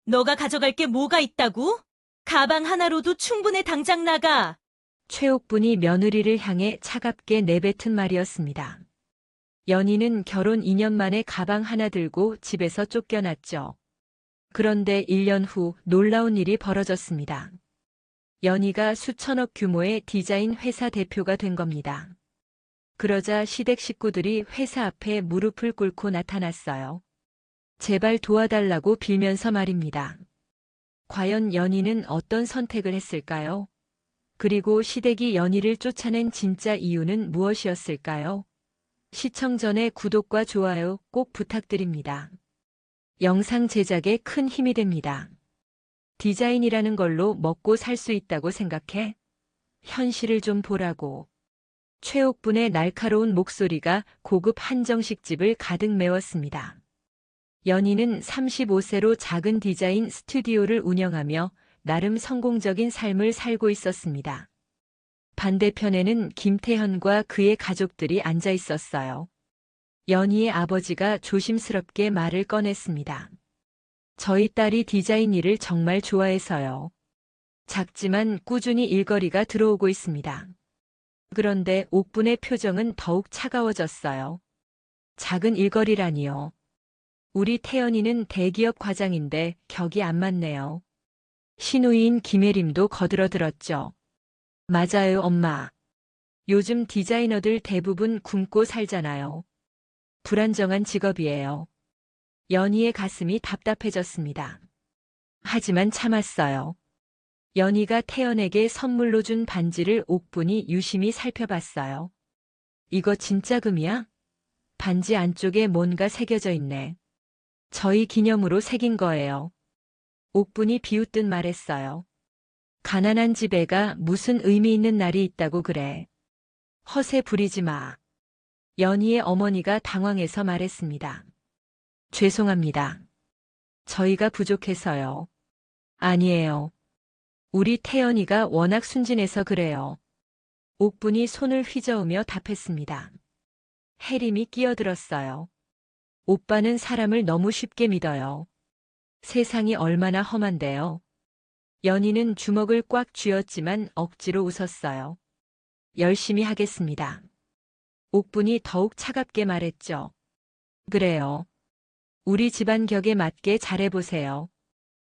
너가 가져갈 게 뭐가 있다고? 가방 하나로도 충분해 당장 나가. 최옥분이 며느리를 향해 차갑게 내뱉은 말이었습니다. 연희는 결혼 2년 만에 가방 하나 들고 집에서 쫓겨났죠. 그런데 1년 후 놀라운 일이 벌어졌습니다. 연희가 수천억 규모의 디자인 회사 대표가 된 겁니다. 그러자 시댁 식구들이 회사 앞에 무릎을 꿇고 나타났어요. 제발 도와달라고 빌면서 말입니다. 과연 연희는 어떤 선택을 했을까요? 그리고 시댁이 연희를 쫓아낸 진짜 이유는 무엇이었을까요? 시청 전에 구독과 좋아요 꼭 부탁드립니다. 영상 제작에 큰 힘이 됩니다. 디자인이라는 걸로 먹고 살 수 있다고 생각해? 현실을 좀 보라고. 최옥분의 날카로운 목소리가 고급 한정식집을 가득 메웠습니다. 연희는 35세로 작은 디자인 스튜디오를 운영하며 나름 성공적인 삶을 살고 있었습니다. 반대편에는 김태현과 그의 가족들이 앉아 있었어요. 연희의 아버지가 조심스럽게 말을 꺼냈습니다. 저희 딸이 디자인 일을 정말 좋아해서요. 작지만 꾸준히 일거리가 들어오고 있습니다. 그런데 옥분의 표정은 더욱 차가워졌어요. 작은 일거리라니요. 우리 태연이는 대기업 과장인데 격이 안 맞네요. 시누이인 김혜림도 거들어들었죠. 맞아요, 엄마. 요즘 디자이너들 대부분 굶고 살잖아요. 불안정한 직업이에요. 연희의 가슴이 답답해졌습니다. 하지만 참았어요. 연희가 태연에게 선물로 준 반지를 옥분이 유심히 살펴봤어요. 이거 진짜 금이야? 반지 안쪽에 뭔가 새겨져 있네. 저희 기념으로 새긴 거예요. 옥분이 비웃듯 말했어요. 가난한 집애가 무슨 의미 있는 날이 있다고 그래. 허세 부리지 마. 연희의 어머니가 당황해서 말했습니다. 죄송합니다. 저희가 부족해서요. 아니에요. 우리 태연이가 워낙 순진해서 그래요. 옥분이 손을 휘저으며 답했습니다. 혜림이 끼어들었어요. 오빠는 사람을 너무 쉽게 믿어요. 세상이 얼마나 험한데요. 연희는 주먹을 꽉 쥐었지만 억지로 웃었어요. 열심히 하겠습니다. 옥분이 더욱 차갑게 말했죠. 그래요. 우리 집안 격에 맞게 잘해보세요.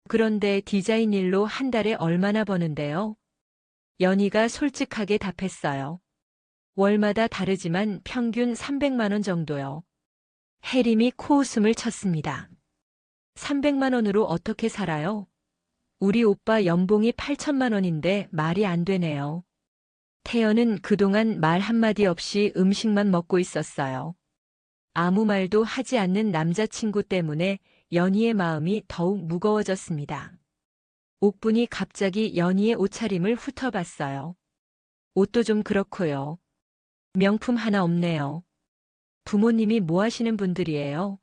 그런데 디자인 일로 한 달에 얼마나 버는데요? 연희가 솔직하게 답했어요. 월마다 다르지만 평균 300만 원 정도요. 혜림이 코웃음을 쳤습니다. 300만 원으로 어떻게 살아요? 우리 오빠 연봉이 8천만 원인데 말이 안 되네요. 태연은 그동안 말 한마디 없이 음식만 먹고 있었어요. 아무 말도 하지 않는 남자친구 때문에 연희의 마음이 더욱 무거워졌습니다. 옥분이 갑자기 연희의 옷차림을 훑어봤어요. 옷도 좀 그렇고요. 명품 하나 없네요. 부모님이 뭐 하시는 분들이에요?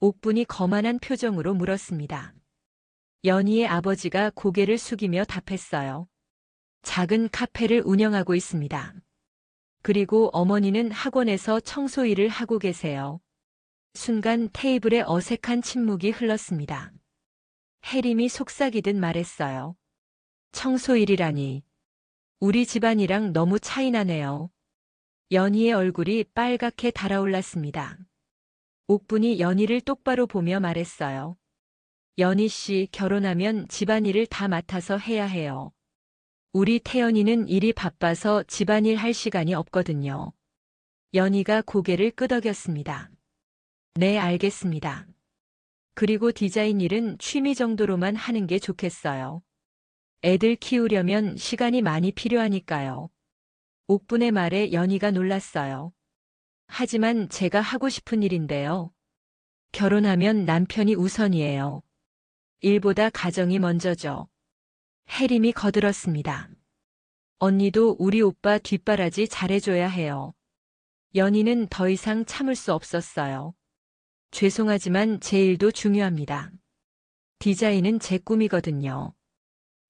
옥분이 거만한 표정으로 물었습니다. 연희의 아버지가 고개를 숙이며 답했어요. 작은 카페를 운영하고 있습니다. 그리고 어머니는 학원에서 청소 일을 하고 계세요. 순간 테이블에 어색한 침묵이 흘렀습니다. 혜림이 속삭이듯 말했어요. 청소 일이라니. 우리 집안이랑 너무 차이나네요. 연희의 얼굴이 빨갛게 달아올랐습니다. 옥분이 연희를 똑바로 보며 말했어요. 연희 씨 결혼하면 집안일을 다 맡아서 해야 해요. 우리 태연이는 일이 바빠서 집안일 할 시간이 없거든요. 연희가 고개를 끄덕였습니다. 네, 알겠습니다. 그리고 디자인 일은 취미 정도로만 하는 게 좋겠어요. 애들 키우려면 시간이 많이 필요하니까요. 옥분의 말에 연희가 놀랐어요. 하지만 제가 하고 싶은 일인데요. 결혼하면 남편이 우선이에요. 일보다 가정이 먼저죠. 혜림이 거들었습니다. 언니도 우리 오빠 뒷바라지 잘해줘야 해요. 연희는 더 이상 참을 수 없었어요. 죄송하지만 제 일도 중요합니다. 디자인은 제 꿈이거든요.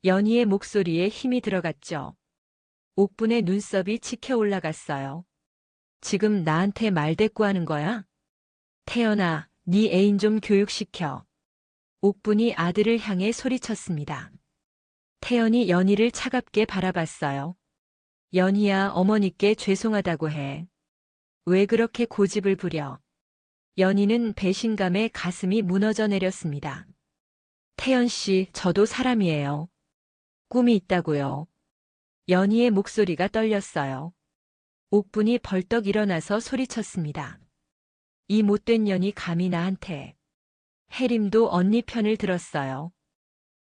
연희의 목소리에 힘이 들어갔죠. 옥분의 눈썹이 치켜 올라갔어요. 지금 나한테 말대꾸하는 거야? 태연아, 네 애인 좀 교육시켜. 옥분이 아들을 향해 소리쳤습니다. 태연이 연희를 차갑게 바라봤어요. 연희야, 어머니께 죄송하다고 해. 왜 그렇게 고집을 부려? 연희는 배신감에 가슴이 무너져 내렸습니다. 태연 씨, 저도 사람이에요. 꿈이 있다고요. 연희의 목소리가 떨렸어요. 옥분이 벌떡 일어나서 소리쳤습니다. 이 못된 년이 감히 나한테. 혜림도 언니 편을 들었어요.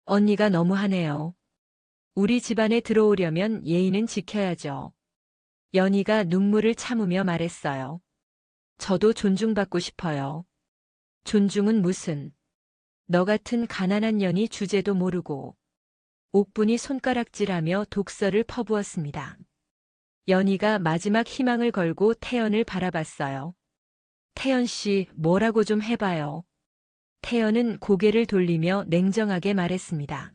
언니가 너무하네요. 우리 집안에 들어오려면 예의는 지켜야죠. 연희가 눈물을 참으며 말했어요. 저도 존중받고 싶어요. 존중은 무슨. 너 같은 가난한 년이 주제도 모르고. 옥분이 손가락질하며 독서를 퍼부었습니다. 연희가 마지막 희망을 걸고 태연을 바라봤어요. 태연 씨, 뭐라고 좀 해봐요. 태연은 고개를 돌리며 냉정하게 말했습니다.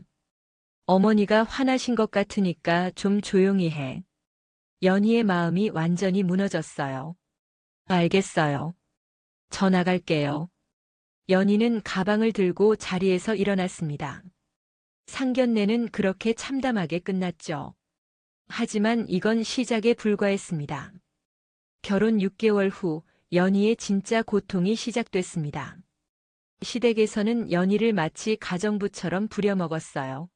어머니가 화나신 것 같으니까 좀 조용히 해. 연희의 마음이 완전히 무너졌어요. 알겠어요. 저 나갈게요. 연희는 가방을 들고 자리에서 일어났습니다. 상견례는 그렇게 참담하게 끝났죠. 하지만 이건 시작에 불과했습니다. 결혼 6개월 후 연희의 진짜 고통이 시작됐습니다. 시댁에서는 연희를 마치 가정부처럼 부려먹었어요.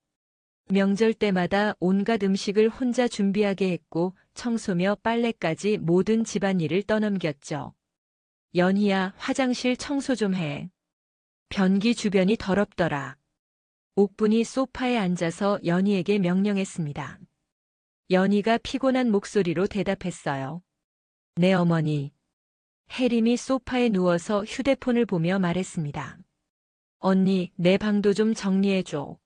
명절 때마다 온갖 음식을 혼자 준비하게 했고 청소며 빨래까지 모든 집안일을 떠넘겼죠. 연희야, 화장실 청소 좀 해. 변기 주변이 더럽더라. 옥분이 소파에 앉아서 연희에게 명령했습니다. 연희가 피곤한 목소리로 대답했어요. 네, 어머니. 혜림이 소파에 누워서 휴대폰을 보며 말했습니다. 언니, 내 방도 좀 정리해줘.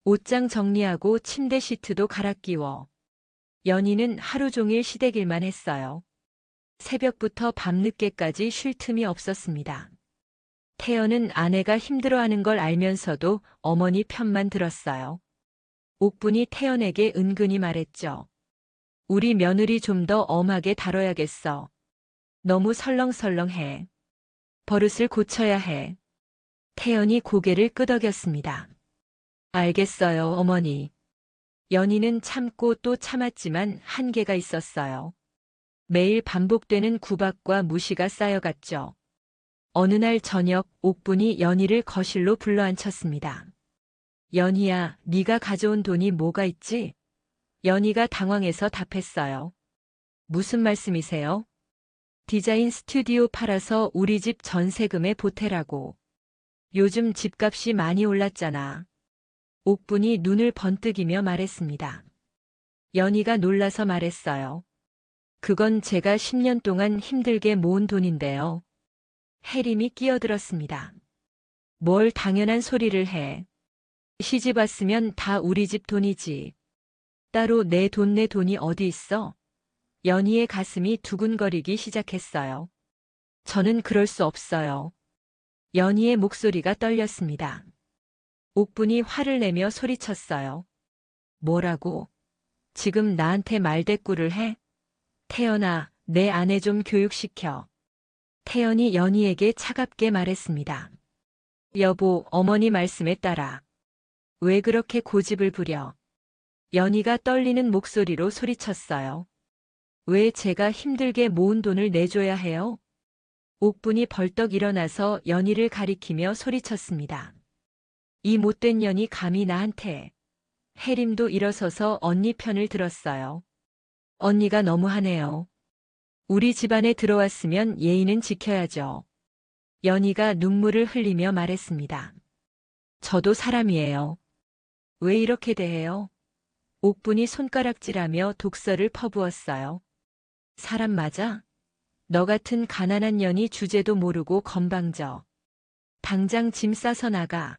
옷장 정리하고 침대 시트도 갈아 끼워. 연희는 하루 종일 시댁일만 했어요. 새벽부터 밤늦게까지 쉴 틈이 없었습니다. 태연은 아내가 힘들어하는 걸 알면서도 어머니 편만 들었어요. 옥분이 태연에게 은근히 말했죠. 우리 며느리 좀 더 엄하게 다뤄야겠어. 너무 설렁설렁해. 버릇을 고쳐야 해. 태연이 고개를 끄덕였습니다. 알겠어요, 어머니. 연희는 참고 또 참았지만 한계가 있었어요. 매일 반복되는 구박과 무시가 쌓여갔죠. 어느 날 저녁 옥분이 연희를 거실로 불러앉혔습니다. 연희야, 네가 가져온 돈이 뭐가 있지? 연희가 당황해서 답했어요. 무슨 말씀이세요? 디자인 스튜디오 팔아서 우리 집 전세금에 보태라고. 요즘 집값이 많이 올랐잖아. 옥분이 눈을 번뜩이며 말했습니다. 연희가 놀라서 말했어요. 그건 제가 10년 동안 힘들게 모은 돈인데요. 혜림이 끼어들었습니다. 뭘 당연한 소리를 해. 시집 왔으면 다 우리 집 돈이지. 따로 내 돈이 어디 있어? 연희의 가슴이 두근거리기 시작했어요. 저는 그럴 수 없어요. 연희의 목소리가 떨렸습니다. 옥분이 화를 내며 소리쳤어요. 뭐라고? 지금 나한테 말대꾸를 해? 태연아, 내 아내 좀 교육시켜. 태연이 연희에게 차갑게 말했습니다. 여보, 어머니 말씀에 따라. 왜 그렇게 고집을 부려? 연희가 떨리는 목소리로 소리쳤어요. 왜 제가 힘들게 모은 돈을 내줘야 해요? 옥분이 벌떡 일어나서 연희를 가리키며 소리쳤습니다. 이 못된 년이 감히 나한테. 혜림도 일어서서 언니 편을 들었어요. 언니가 너무하네요. 우리 집안에 들어왔으면 예의는 지켜야죠. 연희가 눈물을 흘리며 말했습니다. 저도 사람이에요. 왜 이렇게 대해요? 옥분이 손가락질하며 독서를 퍼부었어요. 사람 맞아? 너 같은 가난한 년이 주제도 모르고 건방져. 당장 짐 싸서 나가.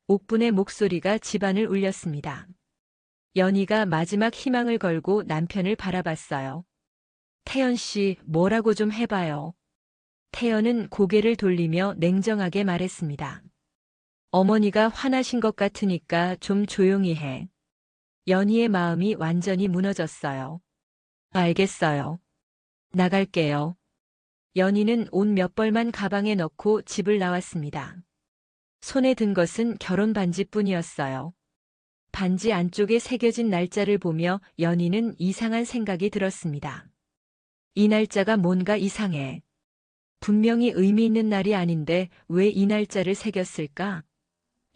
옥분의 목소리가 집안을 울렸습니다. 연희가 마지막 희망을 걸고 남편을 바라봤어요. 태연 씨, 뭐라고 좀 해봐요. 태연은 고개를 돌리며 냉정하게 말했습니다. 어머니가 화나신 것 같으니까 좀 조용히 해. 연희의 마음이 완전히 무너졌어요. 알겠어요. 나갈게요. 연희는 옷 몇 벌만 가방에 넣고 집을 나왔습니다. 손에 든 것은 결혼 반지뿐이었어요. 반지 안쪽에 새겨진 날짜를 보며 연희는 이상한 생각이 들었습니다. 이 날짜가 뭔가 이상해. 분명히 의미 있는 날이 아닌데 왜 이 날짜를 새겼을까?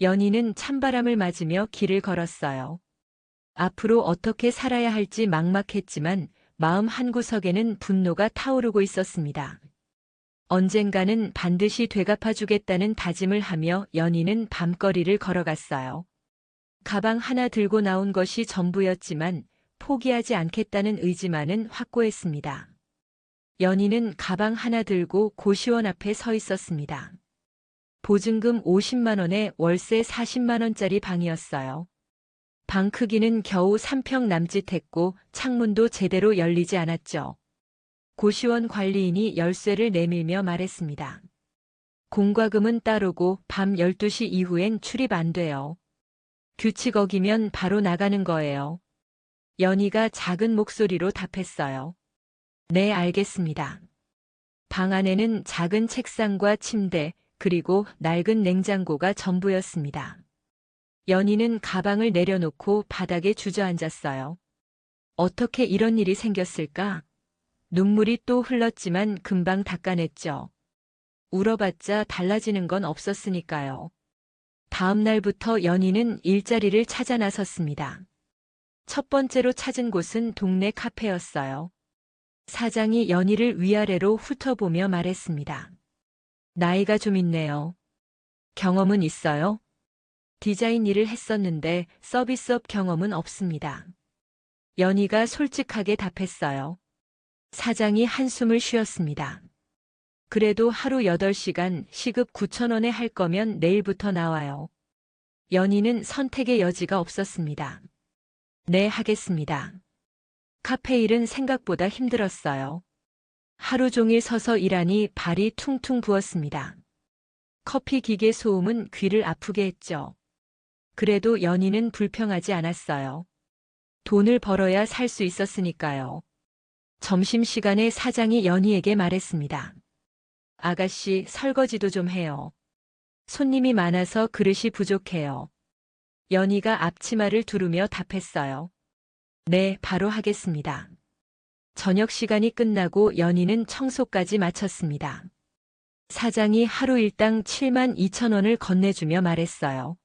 연희는 찬바람을 맞으며 길을 걸었어요. 앞으로 어떻게 살아야 할지 막막했지만 마음 한구석에는 분노가 타오르고 있었습니다. 언젠가는 반드시 되갚아주겠다는 다짐을 하며 연희는 밤거리를 걸어갔어요. 가방 하나 들고 나온 것이 전부였지만 포기하지 않겠다는 의지만은 확고했습니다. 연희는 가방 하나 들고 고시원 앞에 서 있었습니다. 보증금 50만 원에 월세 40만 원짜리 방이었어요. 방 크기는 겨우 3평 남짓했고 창문도 제대로 열리지 않았죠. 고시원 관리인이 열쇠를 내밀며 말했습니다. 공과금은 따르고 밤 12시 이후엔 출입 안 돼요. 규칙 어기면 바로 나가는 거예요. 연희가 작은 목소리로 답했어요. 네, 알겠습니다. 방 안에는 작은 책상과 침대, 그리고 낡은 냉장고가 전부였습니다. 연희는 가방을 내려놓고 바닥에 주저앉았어요. 어떻게 이런 일이 생겼을까? 눈물이 또 흘렀지만 금방 닦아냈죠. 울어봤자 달라지는 건 없었으니까요. 다음 날부터 연희는 일자리를 찾아 나섰습니다. 첫 번째로 찾은 곳은 동네 카페였어요. 사장이 연희를 위아래로 훑어보며 말했습니다. 나이가 좀 있네요. 경험은 있어요? 디자인 일을 했었는데 서비스업 경험은 없습니다. 연희가 솔직하게 답했어요. 사장이 한숨을 쉬었습니다. 그래도 하루 8시간 시급 9,000원에 할 거면 내일부터 나와요. 연희는 선택의 여지가 없었습니다. 네, 하겠습니다. 카페 일은 생각보다 힘들었어요. 하루 종일 서서 일하니 발이 퉁퉁 부었습니다. 커피 기계 소음은 귀를 아프게 했죠. 그래도 연희는 불평하지 않았어요. 돈을 벌어야 살 수 있었으니까요. 점심시간에 사장이 연희에게 말했습니다. 아가씨, 설거지도 좀 해요. 손님이 많아서 그릇이 부족해요. 연희가 앞치마를 두르며 답했어요. 네, 바로 하겠습니다. 저녁 시간이 끝나고 연희는 청소까지 마쳤습니다. 사장이 하루 일당 7만 2천 원을 건네주며 말했어요.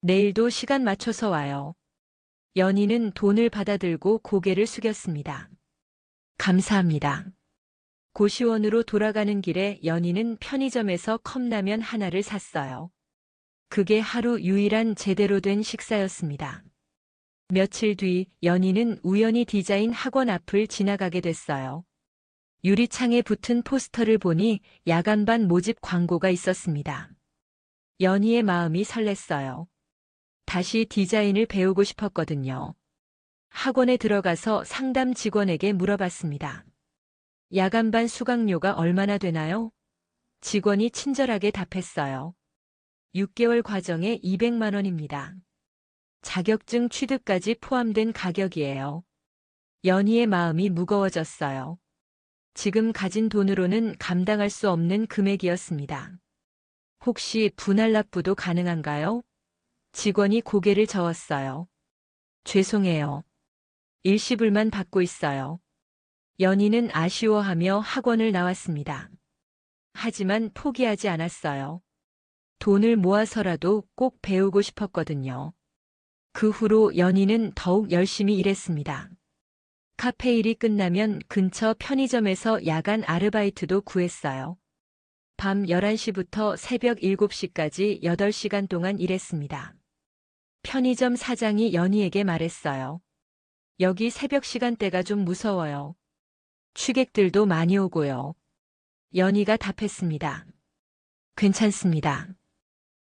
내일도 시간 맞춰서 와요. 연희는 돈을 받아들고 고개를 숙였습니다. 감사합니다. 고시원으로 돌아가는 길에 연희는 편의점에서 컵라면 하나를 샀어요. 그게 하루 유일한 제대로 된 식사였습니다. 며칠 뒤 연희는 우연히 디자인 학원 앞을 지나가게 됐어요. 유리창에 붙은 포스터를 보니 야간반 모집 광고가 있었습니다. 연희의 마음이 설렜어요. 다시 디자인을 배우고 싶었거든요. 학원에 들어가서 상담 직원에게 물어봤습니다. 야간반 수강료가 얼마나 되나요? 직원이 친절하게 답했어요. 6개월 과정에 200만 원입니다. 자격증 취득까지 포함된 가격이에요. 연희의 마음이 무거워졌어요. 지금 가진 돈으로는 감당할 수 없는 금액이었습니다. 혹시 분할 납부도 가능한가요? 직원이 고개를 저었어요. 죄송해요. 일시불만 받고 있어요. 연희는 아쉬워하며 학원을 나왔습니다. 하지만 포기하지 않았어요. 돈을 모아서라도 꼭 배우고 싶었거든요. 그 후로 연희는 더욱 열심히 일했습니다. 카페 일이 끝나면 근처 편의점에서 야간 아르바이트도 구했어요. 밤 11시부터 새벽 7시까지 8시간 동안 일했습니다. 편의점 사장이 연희에게 말했어요. 여기 새벽 시간대가 좀 무서워요. 취객들도 많이 오고요. 연희가 답했습니다. 괜찮습니다.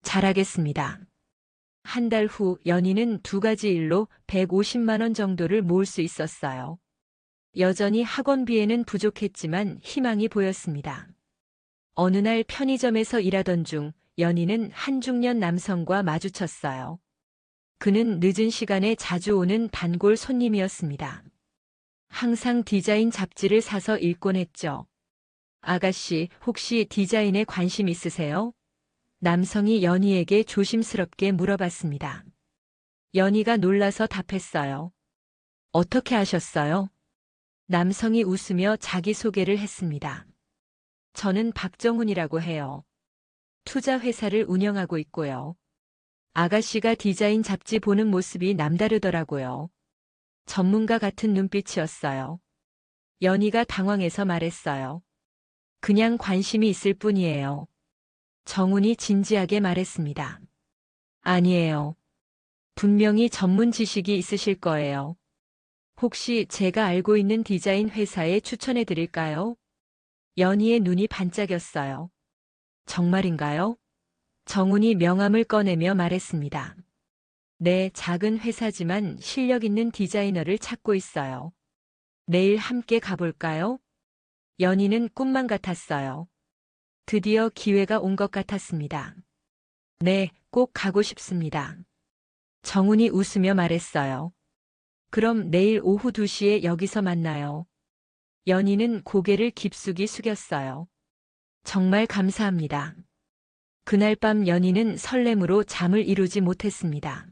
잘하겠습니다. 한 달 후 연희는 2가지 일로 150만 원 정도를 모을 수 있었어요. 여전히 학원비에는 부족했지만 희망이 보였습니다. 어느 날 편의점에서 일하던 중 연희는 한 중년 남성과 마주쳤어요. 그는 늦은 시간에 자주 오는 단골 손님이었습니다. 항상 디자인 잡지를 사서 읽곤 했죠. 아가씨, 혹시 디자인에 관심 있으세요? 남성이 연희에게 조심스럽게 물어봤습니다. 연희가 놀라서 답했어요. 어떻게 아셨어요? 남성이 웃으며 자기소개를 했습니다. 저는 박정훈이라고 해요. 투자 회사를 운영하고 있고요. 아가씨가 디자인 잡지 보는 모습이 남다르더라고요. 전문가 같은 눈빛이었어요. 연희가 당황해서 말했어요. 그냥 관심이 있을 뿐이에요. 정훈이 진지하게 말했습니다. 아니에요. 분명히 전문 지식이 있으실 거예요. 혹시 제가 알고 있는 디자인 회사에 추천해 드릴까요? 연희의 눈이 반짝였어요. 정말인가요? 정훈이 명함을 꺼내며 말했습니다. 네, 작은 회사지만 실력 있는 디자이너를 찾고 있어요. 내일 함께 가볼까요? 연희는 꿈만 같았어요. 드디어 기회가 온 것 같았습니다. 네, 꼭 가고 싶습니다. 정훈이 웃으며 말했어요. 그럼 내일 오후 2시에 여기서 만나요. 연희는 고개를 깊숙이 숙였어요. 정말 감사합니다. 그날 밤 연희는 설렘으로 잠을 이루지 못했습니다.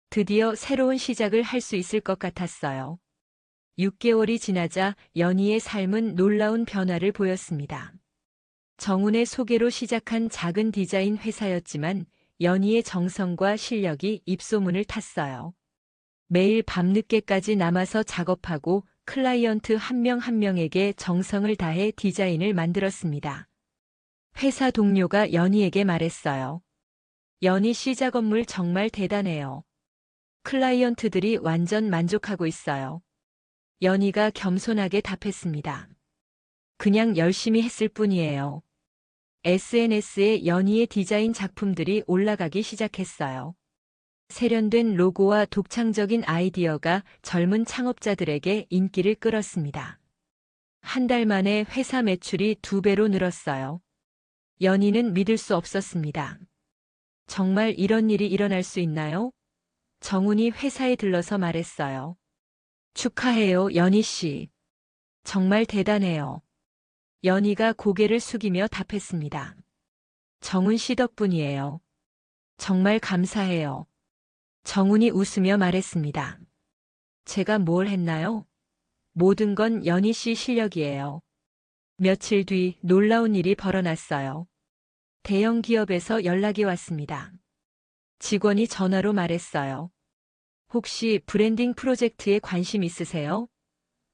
드디어 새로운 시작을 할 수 있을 것 같았어요. 6개월이 지나자 연희의 삶은 놀라운 변화를 보였습니다. 정훈의 소개로 시작한 작은 디자인 회사였지만 연희의 정성과 실력이 입소문을 탔어요. 매일 밤늦게까지 남아서 작업하고 클라이언트 한 명 한 명에게 정성을 다해 디자인을 만들었습니다. 회사 동료가 연희에게 말했어요. 연희 씨 작업물 정말 대단해요. 클라이언트들이 완전 만족하고 있어요. 연희가 겸손하게 답했습니다. 그냥 열심히 했을 뿐이에요. SNS에 연희의 디자인 작품들이 올라가기 시작했어요. 세련된 로고와 독창적인 아이디어가 젊은 창업자들에게 인기를 끌었습니다. 한 달 만에 회사 매출이 2배로 늘었어요. 연희는 믿을 수 없었습니다. 정말 이런 일이 일어날 수 있나요? 정훈이 회사에 들러서 말했어요. 축하해요, 연희 씨. 정말 대단해요. 연희가 고개를 숙이며 답했습니다. 정훈 씨 덕분이에요. 정말 감사해요. 정훈이 웃으며 말했습니다. 제가 뭘 했나요? 모든 건 연희 씨 실력이에요. 며칠 뒤 놀라운 일이 벌어났어요. 대형 기업에서 연락이 왔습니다. 직원이 전화로 말했어요. 혹시 브랜딩 프로젝트에 관심 있으세요?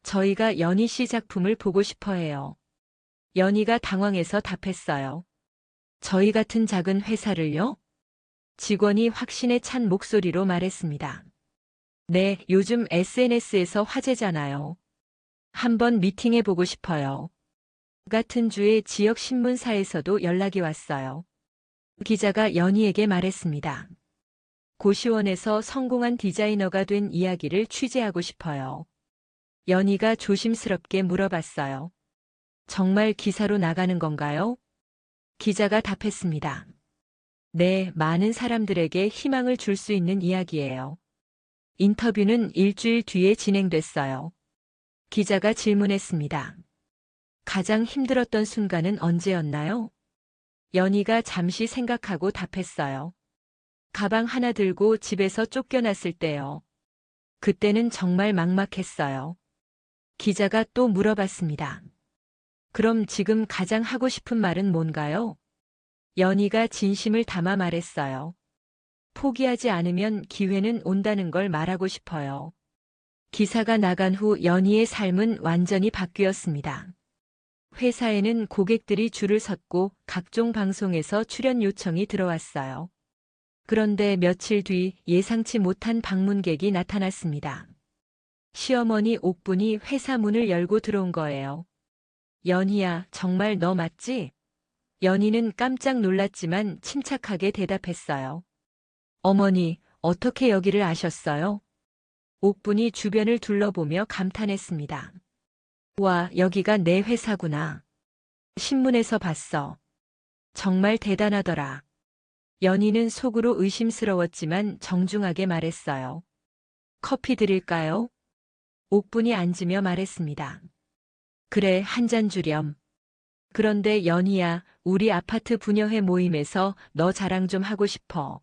저희가 연희 씨 작품을 보고 싶어 해요. 연희가 당황해서 답했어요. 저희 같은 작은 회사를요? 직원이 확신에 찬 목소리로 말했습니다. 네, 요즘 SNS에서 화제잖아요. 한번 미팅해 보고 싶어요. 같은 주의 지역 신문사에서도 연락이 왔어요. 기자가 연희에게 말했습니다. 고시원에서 성공한 디자이너가 된 이야기를 취재하고 싶어요. 연희가 조심스럽게 물어봤어요. 정말 기사로 나가는 건가요? 기자가 답했습니다. 네, 많은 사람들에게 희망을 줄 수 있는 이야기예요. 인터뷰는 일주일 뒤에 진행됐어요. 기자가 질문했습니다. 가장 힘들었던 순간은 언제였나요? 연희가 잠시 생각하고 답했어요. 가방 하나 들고 집에서 쫓겨났을 때요. 그때는 정말 막막했어요. 기자가 또 물어봤습니다. 그럼 지금 가장 하고 싶은 말은 뭔가요? 연희가 진심을 담아 말했어요. 포기하지 않으면 기회는 온다는 걸 말하고 싶어요. 기사가 나간 후 연희의 삶은 완전히 바뀌었습니다. 회사에는 고객들이 줄을 섰고 각종 방송에서 출연 요청이 들어왔어요. 그런데 며칠 뒤 예상치 못한 방문객이 나타났습니다. 시어머니 옥분이 회사 문을 열고 들어온 거예요. 연희야, 정말 너 맞지? 연희는 깜짝 놀랐지만 침착하게 대답했어요. 어머니, 어떻게 여기를 아셨어요? 옥분이 주변을 둘러보며 감탄했습니다. 와, 여기가 내 회사구나. 신문에서 봤어. 정말 대단하더라. 연희는 속으로 의심스러웠지만 정중하게 말했어요. 커피 드릴까요? 옥분이 앉으며 말했습니다. 그래, 한 잔 주렴. 그런데 연희야, 우리 아파트 분여회 모임에서 너 자랑 좀 하고 싶어.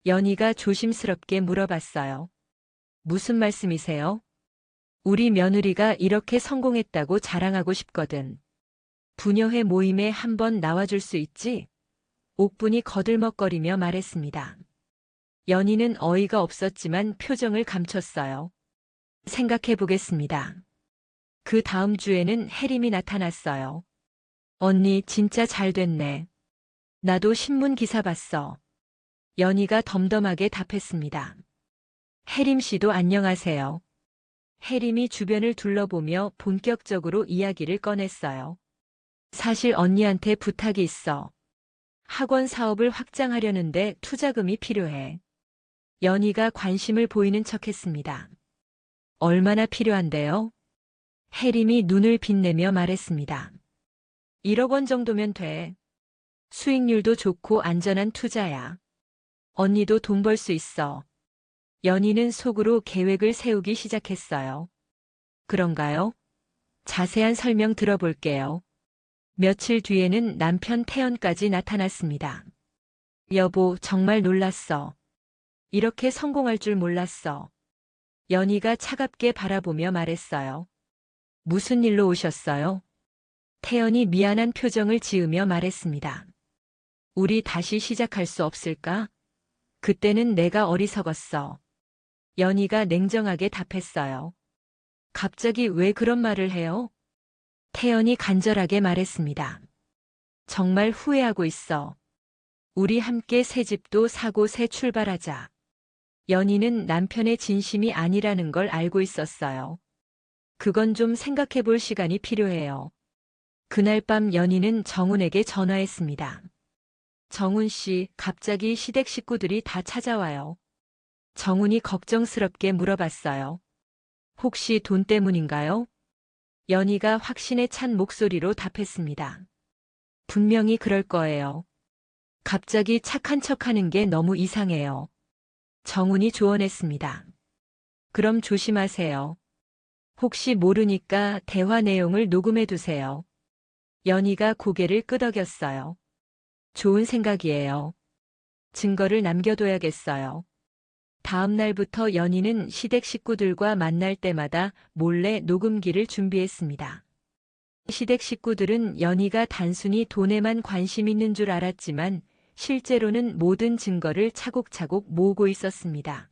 연희가 조심스럽게 물어봤어요. 무슨 말씀이세요? 우리 며느리가 이렇게 성공했다고 자랑하고 싶거든. 분여회 모임에 한번 나와줄 수 있지? 옥분이 거들먹거리며 말했습니다. 연희는 어이가 없었지만 표정을 감췄어요. 생각해 보겠습니다. 그 다음 주에는 혜림이 나타났어요. 언니 진짜 잘 됐네. 나도 신문 기사 봤어. 연희가 덤덤하게 답했습니다. 혜림 씨도 안녕하세요. 혜림이 주변을 둘러보며 본격적으로 이야기를 꺼냈어요. 사실 언니한테 부탁이 있어. 학원 사업을 확장하려는데 투자금이 필요해. 연희가 관심을 보이는 척했습니다. 얼마나 필요한데요? 혜림이 눈을 빛내며 말했습니다. 1억 원 정도면 돼. 수익률도 좋고 안전한 투자야. 언니도 돈 벌 수 있어. 연희는 속으로 계획을 세우기 시작했어요. 그런가요? 자세한 설명 들어볼게요. 며칠 뒤에는 남편 태연까지 나타났습니다. 여보, 정말 놀랐어. 이렇게 성공할 줄 몰랐어. 연희가 차갑게 바라보며 말했어요. 무슨 일로 오셨어요? 태연이 미안한 표정을 지으며 말했습니다. 우리 다시 시작할 수 없을까? 그때는 내가 어리석었어. 연희가 냉정하게 답했어요. 갑자기 왜 그런 말을 해요? 태연이 간절하게 말했습니다. 정말 후회하고 있어. 우리 함께 새 집도 사고 새 출발하자. 연희는 남편의 진심이 아니라는 걸 알고 있었어요. 그건 좀 생각해 볼 시간이 필요해요. 그날 밤 연희는 정훈에게 전화했습니다. 정훈 씨, 갑자기 시댁 식구들이 다 찾아와요. 정훈이 걱정스럽게 물어봤어요. 혹시 돈 때문인가요? 연희가 확신에 찬 목소리로 답했습니다. 분명히 그럴 거예요. 갑자기 착한 척하는 게 너무 이상해요. 정훈이 조언했습니다. 그럼 조심하세요. 혹시 모르니까 대화 내용을 녹음해 두세요. 연희가 고개를 끄덕였어요. 좋은 생각이에요. 증거를 남겨둬야겠어요. 다음 날부터 연희는 시댁 식구들과 만날 때마다 몰래 녹음기를 준비했습니다. 시댁 식구들은 연희가 단순히 돈에만 관심 있는 줄 알았지만 실제로는 모든 증거를 차곡차곡 모으고 있었습니다.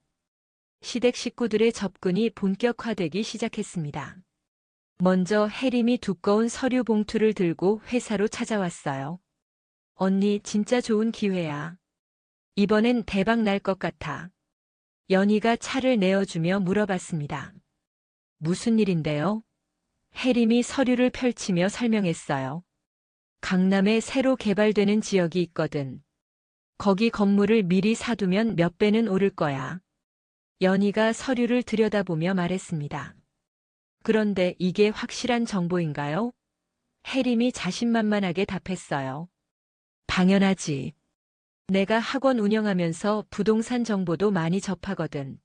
시댁 식구들의 접근이 본격화되기 시작했습니다. 먼저 혜림이 두꺼운 서류 봉투를 들고 회사로 찾아왔어요. 언니, 진짜 좋은 기회야. 이번엔 대박 날 것 같아. 연희가 차를 내어주며 물어봤습니다. 무슨 일인데요? 혜림이 서류를 펼치며 설명했어요. 강남에 새로 개발되는 지역이 있거든. 거기 건물을 미리 사두면 몇 배는 오를 거야. 연희가 서류를 들여다보며 말했습니다. 그런데 이게 확실한 정보인가요? 혜림이 자신만만하게 답했어요. 당연하지. 내가 학원 운영하면서 부동산 정보도 많이 접하거든.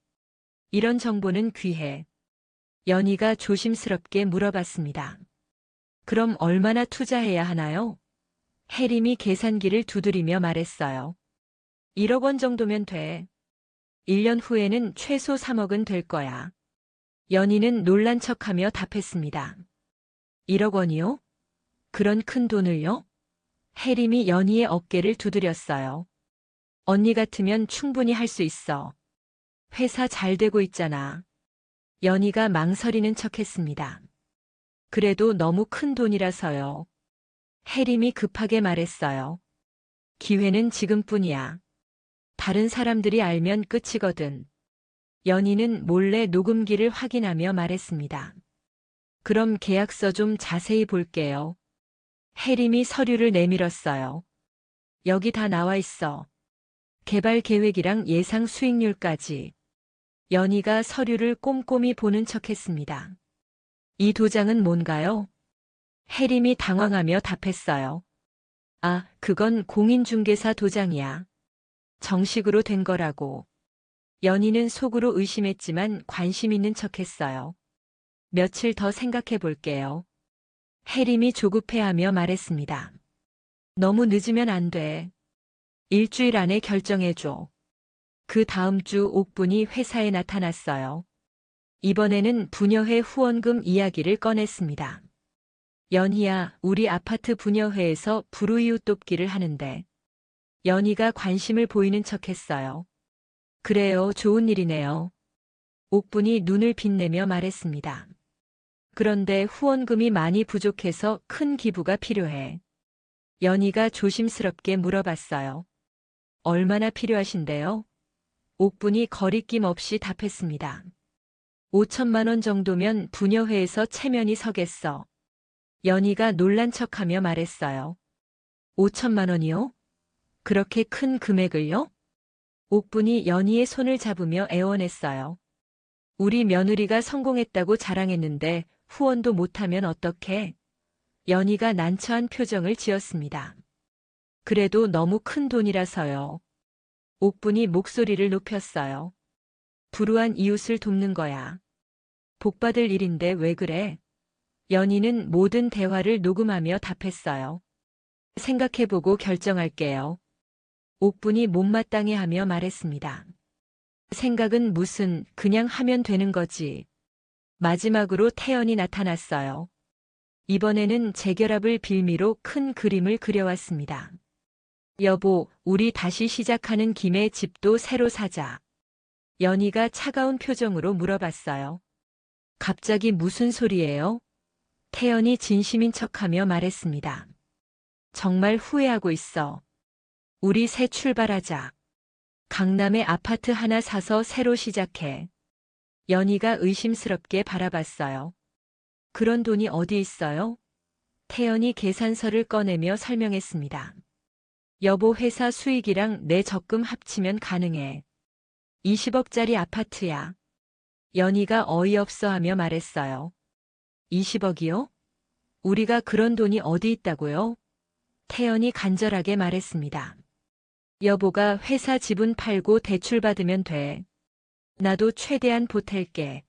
이런 정보는 귀해. 연희가 조심스럽게 물어봤습니다. 그럼 얼마나 투자해야 하나요? 혜림이 계산기를 두드리며 말했어요. 1억 원 정도면 돼. 1년 후에는 최소 3억은 될 거야. 연희는 놀란 척하며 답했습니다. 1억 원이요? 그런 큰 돈을요? 혜림이 연희의 어깨를 두드렸어요. 언니 같으면 충분히 할 수 있어. 회사 잘 되고 있잖아. 연희가 망설이는 척했습니다. 그래도 너무 큰 돈이라서요. 혜림이 급하게 말했어요. 기회는 지금뿐이야. 다른 사람들이 알면 끝이거든. 연희는 몰래 녹음기를 확인하며 말했습니다. 그럼 계약서 좀 자세히 볼게요. 혜림이 서류를 내밀었어요. 여기 다 나와 있어. 개발 계획이랑 예상 수익률까지. 연희가 서류를 꼼꼼히 보는 척했습니다. 이 도장은 뭔가요? 혜림이 당황하며 답했어요. 아, 그건 공인중개사 도장이야. 정식으로 된 거라고. 연희는 속으로 의심했지만 관심 있는 척했어요. 며칠 더 생각해 볼게요. 혜림이 조급해하며 말했습니다. 너무 늦으면 안 돼. 일주일 안에 결정해줘. 그 다음 주 옥분이 회사에 나타났어요. 이번에는 부녀회 후원금 이야기를 꺼냈습니다. 연희야, 우리 아파트 부녀회에서 불우이웃 돕기를 하는데. 연희가 관심을 보이는 척했어요. 그래요, 좋은 일이네요. 옥분이 눈을 빛내며 말했습니다. 그런데 후원금이 많이 부족해서 큰 기부가 필요해. 연희가 조심스럽게 물어봤어요. 얼마나 필요하신데요? 옥분이 거리낌 없이 답했습니다. 5천만 원 정도면 부녀회에서 체면이 서겠어. 연희가 놀란 척하며 말했어요. 5천만 원이요? 그렇게 큰 금액을요? 옥분이 연희의 손을 잡으며 애원했어요. 우리 며느리가 성공했다고 자랑했는데 후원도 못하면 어떡해? 연희가 난처한 표정을 지었습니다. 그래도 너무 큰 돈이라서요. 옥분이 목소리를 높였어요. 불우한 이웃을 돕는 거야. 복받을 일인데 왜 그래? 연희는 모든 대화를 녹음하며 답했어요. 생각해보고 결정할게요. 옥분이 못마땅해 하며 말했습니다. 생각은 무슨, 그냥 하면 되는 거지. 마지막으로 태연이 나타났어요. 이번에는 재결합을 빌미로 큰 그림을 그려왔습니다. 여보, 우리 다시 시작하는 김에 집도 새로 사자. 연희가 차가운 표정으로 물어봤어요. 갑자기 무슨 소리예요? 태연이 진심인 척하며 말했습니다. 정말 후회하고 있어. 우리 새 출발하자. 강남에 아파트 하나 사서 새로 시작해. 연희가 의심스럽게 바라봤어요. 그런 돈이 어디 있어요? 태연이 계산서를 꺼내며 설명했습니다. 여보, 회사 수익이랑 내 적금 합치면 가능해. 20억짜리 아파트야. 연희가 어이없어하며 말했어요. 20억이요? 우리가 그런 돈이 어디 있다고요? 태연이 간절하게 말했습니다. 여보가 회사 지분 팔고 대출 받으면 돼. 나도 최대한 보탤게.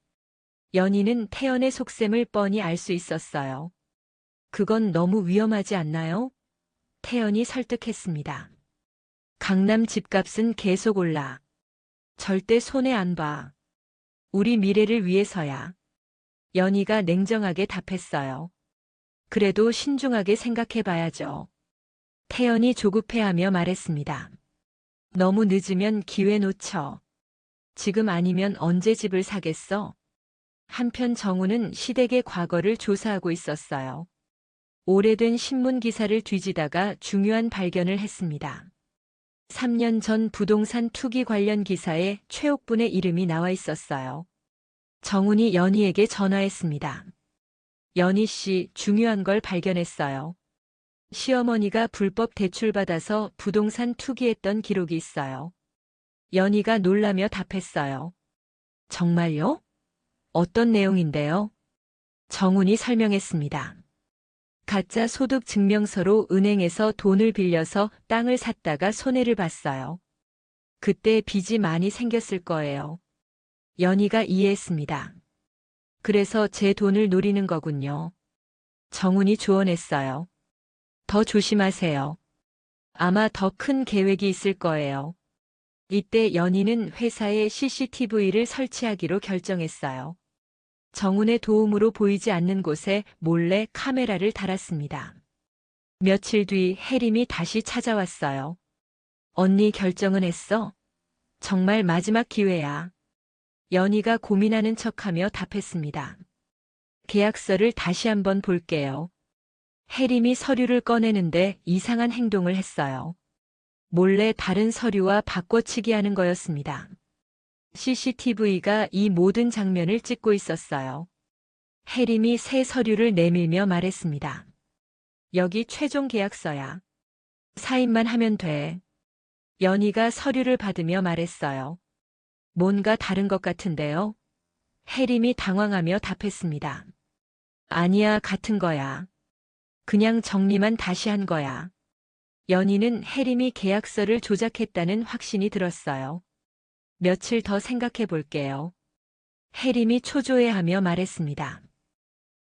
연희는 태연의 속셈을 뻔히 알 수 있었어요. 그건 너무 위험하지 않나요? 태연이 설득했습니다. 강남 집값은 계속 올라. 절대 손해 안 봐. 우리 미래를 위해서야. 연희가 냉정하게 답했어요. 그래도 신중하게 생각해봐야죠. 태연이 조급해하며 말했습니다. 너무 늦으면 기회 놓쳐. 지금 아니면 언제 집을 사겠어? 한편 정우는 시댁의 과거를 조사하고 있었어요. 오래된 신문 기사를 뒤지다가 중요한 발견을 했습니다. 3년 전 부동산 투기 관련 기사에 최옥분의 이름이 나와 있었어요. 정훈이 연희에게 전화했습니다. 연희 씨, 중요한 걸 발견했어요. 시어머니가 불법 대출받아서 부동산 투기했던 기록이 있어요. 연희가 놀라며 답했어요. 정말요? 어떤 내용인데요? 정훈이 설명했습니다. 가짜 소득 증명서로 은행에서 돈을 빌려서 땅을 샀다가 손해를 봤어요. 그때 빚이 많이 생겼을 거예요. 연희가 이해했습니다. 그래서 제 돈을 노리는 거군요. 정훈이 조언했어요. 더 조심하세요. 아마 더 큰 계획이 있을 거예요. 이때 연희는 회사에 CCTV를 설치하기로 결정했어요. 정훈의 도움으로 보이지 않는 곳에 몰래 카메라를 달았습니다. 며칠 뒤 혜림이 다시 찾아왔어요. 언니, 결정은 했어? 정말 마지막 기회야. 연희가 고민하는 척하며 답했습니다. 계약서를 다시 한번 볼게요. 혜림이 서류를 꺼내는데 이상한 행동을 했어요. 몰래 다른 서류와 바꿔치기 하는 거였습니다. CCTV가 이 모든 장면을 찍고 있었어요. 혜림이 새 서류를 내밀며 말했습니다. 여기 최종 계약서야. 사인만 하면 돼. 연희가 서류를 받으며 말했어요. 뭔가 다른 것 같은데요? 혜림이 당황하며 답했습니다. 아니야, 같은 거야. 그냥 정리만 다시 한 거야. 연희는 혜림이 계약서를 조작했다는 확신이 들었어요. 며칠 더 생각해 볼게요. 혜림이 초조해하며 말했습니다.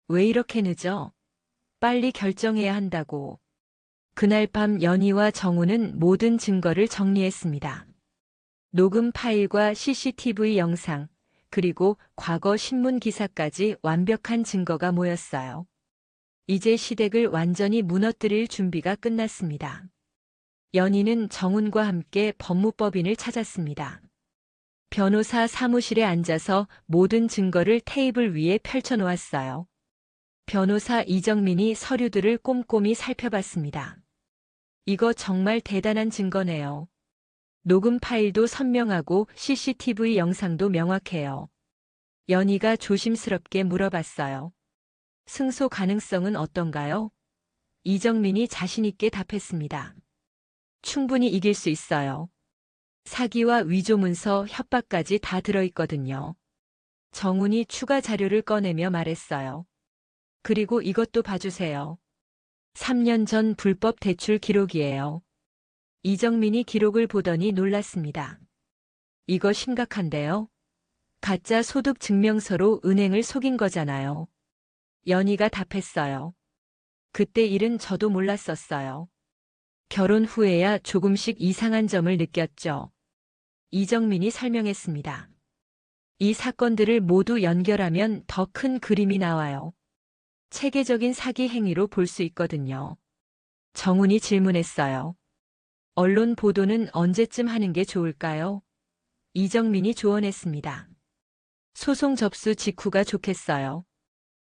왜 이렇게 늦어? 빨리 결정해야 한다고. 그날 밤 연희와 정우는 모든 증거를 정리했습니다. 녹음 파일과 CCTV 영상, 그리고 과거 신문 기사까지 완벽한 증거가 모였어요. 이제 시댁을 완전히 무너뜨릴 준비가 끝났습니다. 연희는 정훈과 함께 법무법인을 찾았습니다. 변호사 사무실에 앉아서 모든 증거를 테이블 위에 펼쳐놓았어요. 변호사 이정민이 서류들을 꼼꼼히 살펴봤습니다. 이거 정말 대단한 증거네요. 녹음 파일도 선명하고 CCTV 영상도 명확해요. 연희가 조심스럽게 물어봤어요. 승소 가능성은 어떤가요? 이정민이 자신있게 답했습니다. 충분히 이길 수 있어요. 사기와 위조 문서, 협박까지 다 들어있거든요. 정훈이 추가 자료를 꺼내며 말했어요. 그리고 이것도 봐주세요. 3년 전 불법 대출 기록이에요. 이정민이 기록을 보더니 놀랐습니다. 이거 심각한데요? 가짜 소득 증명서로 은행을 속인 거잖아요. 연희가 답했어요. 그때 일은 저도 몰랐었어요. 결혼 후에야 조금씩 이상한 점을 느꼈죠. 이정민이 설명했습니다. 이 사건들을 모두 연결하면 더 큰 그림이 나와요. 체계적인 사기 행위로 볼 수 있거든요. 정훈이 질문했어요. 언론 보도는 언제쯤 하는 게 좋을까요? 이정민이 조언했습니다. 소송 접수 직후가 좋겠어요.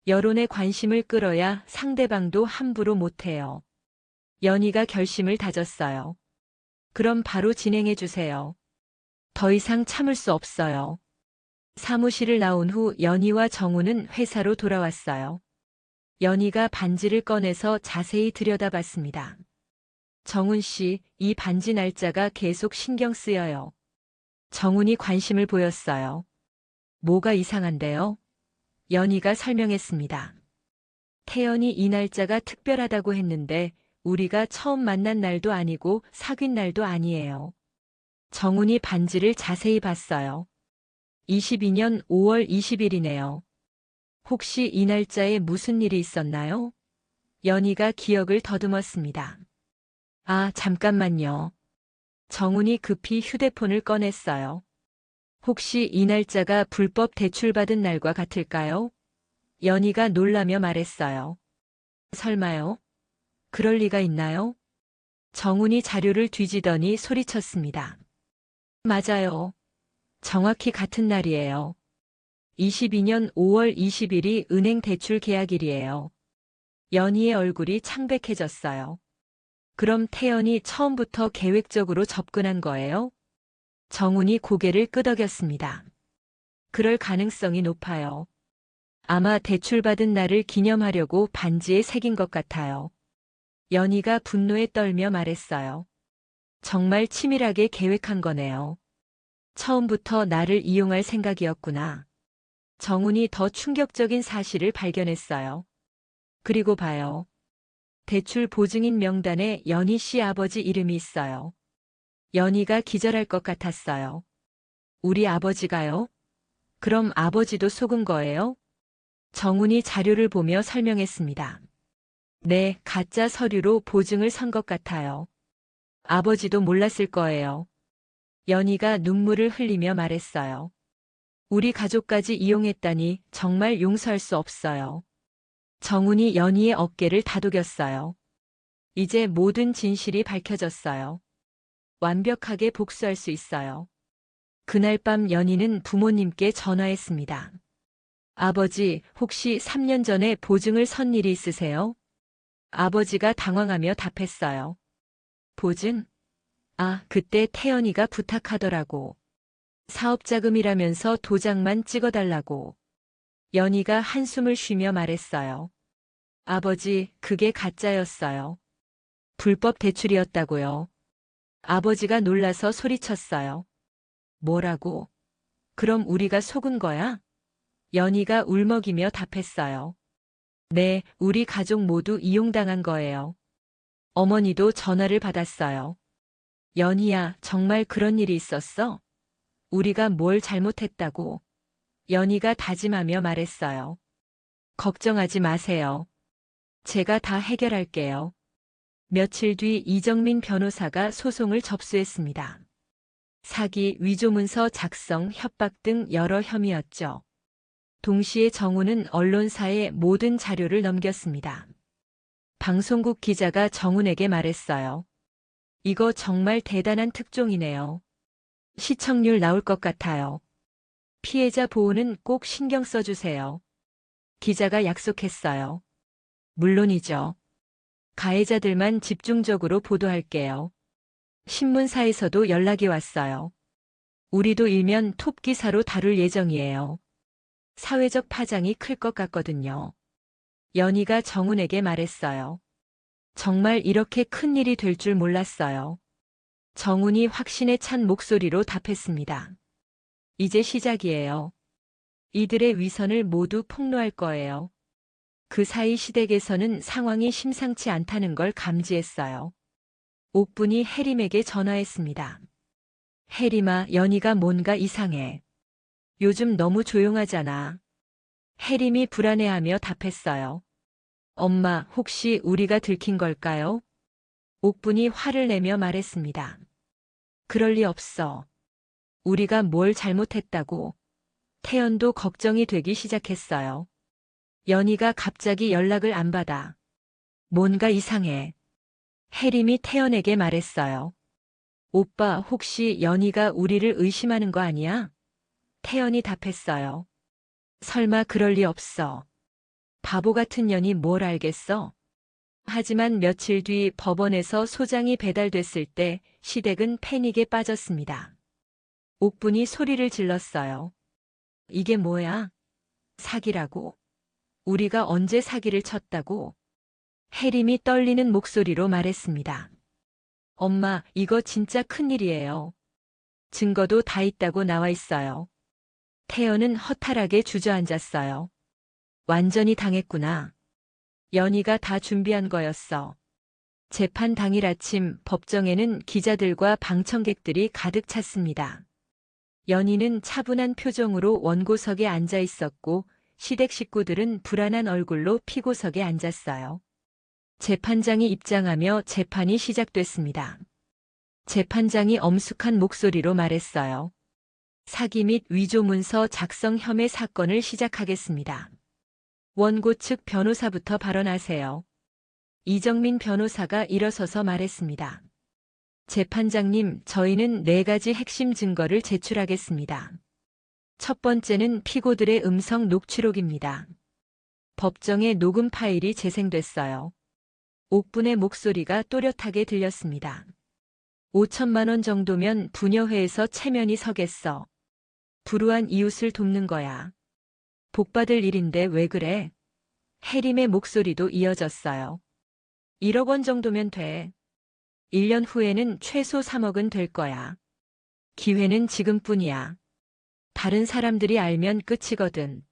여론의 관심을 끌어야 상대방도 함부로 못해요. 연희가 결심을 다졌어요. 그럼 바로 진행해 주세요. 더 이상 참을 수 없어요. 사무실을 나온 후 연희와 정우는 회사로 돌아왔어요. 연희가 반지를 꺼내서 자세히 들여다봤습니다. 정훈 씨, 이 반지 날짜가 계속 신경 쓰여요. 정훈이 관심을 보였어요. 뭐가 이상한데요? 연희가 설명했습니다. 태연이 이 날짜가 특별하다고 했는데 우리가 처음 만난 날도 아니고 사귄 날도 아니에요. 정훈이 반지를 자세히 봤어요. 22년 5월 20일이네요. 혹시 이 날짜에 무슨 일이 있었나요? 연희가 기억을 더듬었습니다. 아, 잠깐만요. 정훈이 급히 휴대폰을 꺼냈어요. 혹시 이 날짜가 불법 대출받은 날과 같을까요? 연희가 놀라며 말했어요. 설마요? 그럴 리가 있나요? 정훈이 자료를 뒤지더니 소리쳤습니다. 맞아요. 정확히 같은 날이에요. 22년 5월 20일이 은행 대출 계약일이에요. 연희의 얼굴이 창백해졌어요. 그럼 태연이 처음부터 계획적으로 접근한 거예요? 정훈이 고개를 끄덕였습니다. 그럴 가능성이 높아요. 아마 대출받은 날을 기념하려고 반지에 새긴 것 같아요. 연희가 분노에 떨며 말했어요. 정말 치밀하게 계획한 거네요. 처음부터 나를 이용할 생각이었구나. 정훈이 더 충격적인 사실을 발견했어요. 그리고 봐요. 대출 보증인 명단에 연희 씨 아버지 이름이 있어요. 연희가 기절할 것 같았어요. 우리 아버지가요? 그럼 아버지도 속은 거예요? 정훈이 자료를 보며 설명했습니다. 네, 가짜 서류로 보증을 선 것 같아요. 아버지도 몰랐을 거예요. 연희가 눈물을 흘리며 말했어요. 우리 가족까지 이용했다니 정말 용서할 수 없어요. 정훈이 연희의 어깨를 다독였어요. 이제 모든 진실이 밝혀졌어요. 완벽하게 복수할 수 있어요. 그날 밤 연희는 부모님께 전화했습니다. 아버지, 혹시 3년 전에 보증을 선 일이 있으세요? 아버지가 당황하며 답했어요. 보증? 아, 그때 태연이가 부탁하더라고. 사업자금이라면서 도장만 찍어달라고. 연희가 한숨을 쉬며 말했어요. 아버지, 그게 가짜였어요. 불법 대출이었다고요. 아버지가 놀라서 소리쳤어요. 뭐라고? 그럼 우리가 속은 거야? 연희가 울먹이며 답했어요. 네, 우리 가족 모두 이용당한 거예요. 어머니도 전화를 받았어요. 연희야, 정말 그런 일이 있었어? 우리가 뭘 잘못했다고? 연희가 다짐하며 말했어요. 걱정하지 마세요. 제가 다 해결할게요. 며칠 뒤 이정민 변호사가 소송을 접수했습니다. 사기, 위조문서 작성, 협박 등 여러 혐의였죠. 동시에 정우는 언론사에 모든 자료를 넘겼습니다. 방송국 기자가 정훈에게 말했어요. 이거 정말 대단한 특종이네요. 시청률 나올 것 같아요. 피해자 보호는 꼭 신경 써주세요. 기자가 약속했어요. 물론이죠. 가해자들만 집중적으로 보도할게요. 신문사에서도 연락이 왔어요. 우리도 일면 톱 기사로 다룰 예정이에요. 사회적 파장이 클 것 같거든요. 연희가 정훈에게 말했어요. 정말 이렇게 큰 일이 될 줄 몰랐어요. 정훈이 확신에 찬 목소리로 답했습니다. 이제 시작이에요. 이들의 위선을 모두 폭로할 거예요. 그 사이 시댁에서는 상황이 심상치 않다는 걸 감지했어요. 옥분이 혜림에게 전화했습니다. 혜림아, 연희가 뭔가 이상해. 요즘 너무 조용하잖아. 혜림이 불안해하며 답했어요. 엄마, 혹시 우리가 들킨 걸까요? 옥분이 화를 내며 말했습니다. 그럴 리 없어. 우리가 뭘 잘못했다고. 태연도 걱정이 되기 시작했어요. 연희가 갑자기 연락을 안 받아. 뭔가 이상해. 혜림이 태연에게 말했어요. 오빠, 혹시 연희가 우리를 의심하는 거 아니야? 태연이 답했어요. 설마 그럴 리 없어. 바보 같은 년이 뭘 알겠어? 하지만 며칠 뒤 법원에서 소장이 배달됐을 때 시댁은 패닉에 빠졌습니다. 옥분이 소리를 질렀어요. 이게 뭐야? 사기라고? 우리가 언제 사기를 쳤다고? 혜림이 떨리는 목소리로 말했습니다. 엄마, 이거 진짜 큰일이에요. 증거도 다 있다고 나와 있어요. 태연은 허탈하게 주저앉았어요. 완전히 당했구나. 연희가 다 준비한 거였어. 재판 당일 아침 법정에는 기자들과 방청객들이 가득 찼습니다. 연희는 차분한 표정으로 원고석에 앉아 있었고 시댁 식구들은 불안한 얼굴로 피고석에 앉았어요. 재판장이 입장하며 재판이 시작됐습니다. 재판장이 엄숙한 목소리로 말했어요. 사기 및 위조 문서 작성 혐의 사건을 시작하겠습니다. 원고 측 변호사부터 발언하세요. 이정민 변호사가 일어서서 말했습니다. 재판장님, 저희는 4가지 핵심 증거를 제출하겠습니다. 첫 번째는 피고들의 음성 녹취록입니다. 법정에 녹음 파일이 재생됐어요. 옥분의 목소리가 또렷하게 들렸습니다. 5천만 원 정도면 부녀회에서 체면이 서겠어. 불우한 이웃을 돕는 거야. 복받을 일인데 왜 그래? 혜림의 목소리도 이어졌어요. 1억 원 정도면 돼. 1년 후에는 최소 3억은 될 거야. 기회는 지금뿐이야. 다른 사람들이 알면 끝이거든.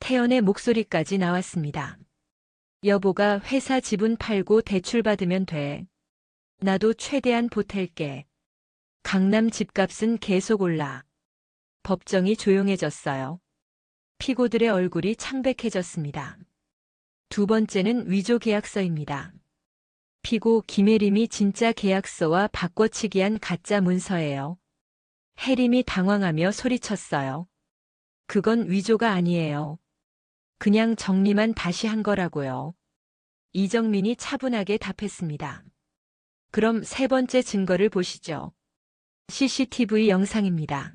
태연의 목소리까지 나왔습니다. 여보가 회사 지분 팔고 대출받으면 돼. 나도 최대한 보탤게. 강남 집값은 계속 올라. 법정이 조용해졌어요. 피고들의 얼굴이 창백해졌습니다. 두 번째는 위조 계약서입니다. 피고 김혜림이 진짜 계약서와 바꿔치기한 가짜 문서예요. 혜림이 당황하며 소리쳤어요. 그건 위조가 아니에요. 그냥 정리만 다시 한 거라고요. 이정민이 차분하게 답했습니다. 그럼 세 번째 증거를 보시죠. CCTV 영상입니다.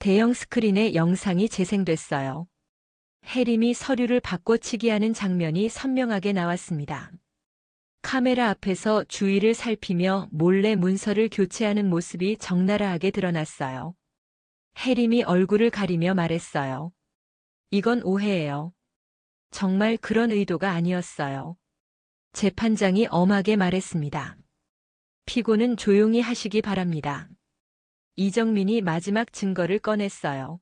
대형 스크린에 영상이 재생됐어요. 혜림이 서류를 바꿔치기하는 장면이 선명하게 나왔습니다. 카메라 앞에서 주위를 살피며 몰래 문서를 교체하는 모습이 적나라하게 드러났어요. 혜림이 얼굴을 가리며 말했어요. 이건 오해예요. 정말 그런 의도가 아니었어요. 재판장이 엄하게 말했습니다. 피고는 조용히 하시기 바랍니다. 이정민이 마지막 증거를 꺼냈어요.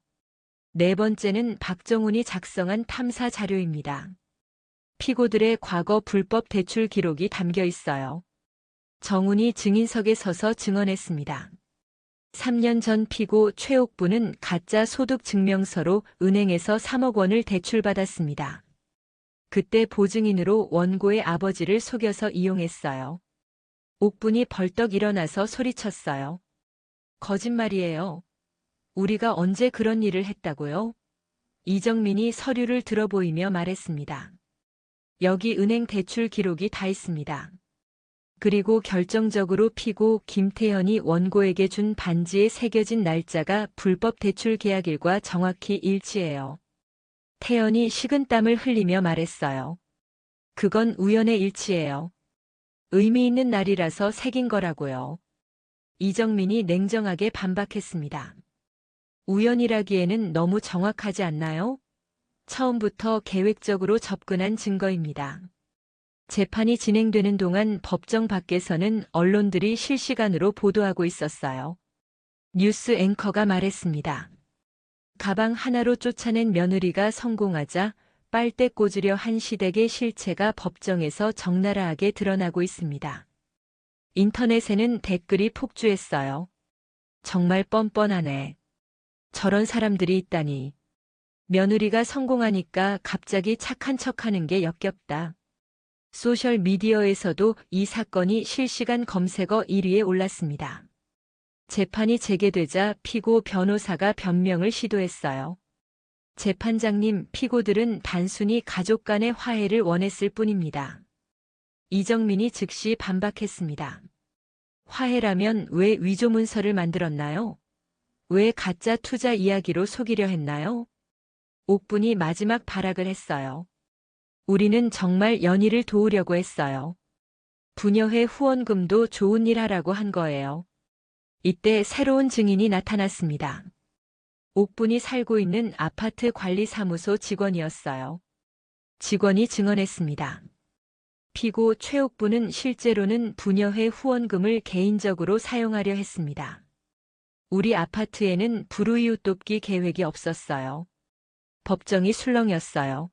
네 번째는 박정훈이 작성한 탐사 자료입니다. 피고들의 과거 불법 대출 기록이 담겨 있어요. 정훈이 증인석에 서서 증언했습니다. 3년 전 피고 최옥부는 가짜 소득 증명서로 은행에서 3억 원을 대출받았습니다. 그때 보증인으로 원고의 아버지를 속여서 이용했어요. 옥분이 벌떡 일어나서 소리쳤어요. 거짓말이에요. 우리가 언제 그런 일을 했다고요? 이정민이 서류를 들어보이며 말했습니다. 여기 은행 대출 기록이 다 있습니다. 그리고 결정적으로 피고 김태현이 원고에게 준 반지에 새겨진 날짜가 불법 대출 계약일과 정확히 일치해요. 태연이 식은땀을 흘리며 말했어요. 그건 우연의 일치예요. 의미 있는 날이라서 새긴 거라고요. 이정민이 냉정하게 반박했습니다. 우연이라기에는 너무 정확하지 않나요? 처음부터 계획적으로 접근한 증거입니다. 재판이 진행되는 동안 법정 밖에서는 언론들이 실시간으로 보도하고 있었어요. 뉴스 앵커가 말했습니다. 가방 하나로 쫓아낸 며느리가 성공하자 빨대 꽂으려 한 시댁의 실체가 법정에서 적나라하게 드러나고 있습니다. 인터넷에는 댓글이 폭주했어요. 정말 뻔뻔하네. 저런 사람들이 있다니. 며느리가 성공하니까 갑자기 착한 척하는 게 역겹다. 소셜미디어에서도 이 사건이 실시간 검색어 1위에 올랐습니다. 재판이 재개되자 피고 변호사가 변명을 시도했어요. 재판장님, 피고들은 단순히 가족 간의 화해를 원했을 뿐입니다. 이정민이 즉시 반박했습니다. 화해라면 왜 위조 문서를 만들었나요? 왜 가짜 투자 이야기로 속이려 했나요? 옥분이 마지막 발악을 했어요. 우리는 정말 연희를 도우려고 했어요. 부녀회 후원금도 좋은 일 하라고 한 거예요. 이때 새로운 증인이 나타났습니다. 옥분이 살고 있는 아파트 관리사무소 직원이었어요. 직원이 증언했습니다. 피고 최옥분은 실제로는 부녀회 후원금을 개인적으로 사용하려 했습니다. 우리 아파트에는 불우이웃 돕기 계획이 없었어요. 법정이 술렁였어요.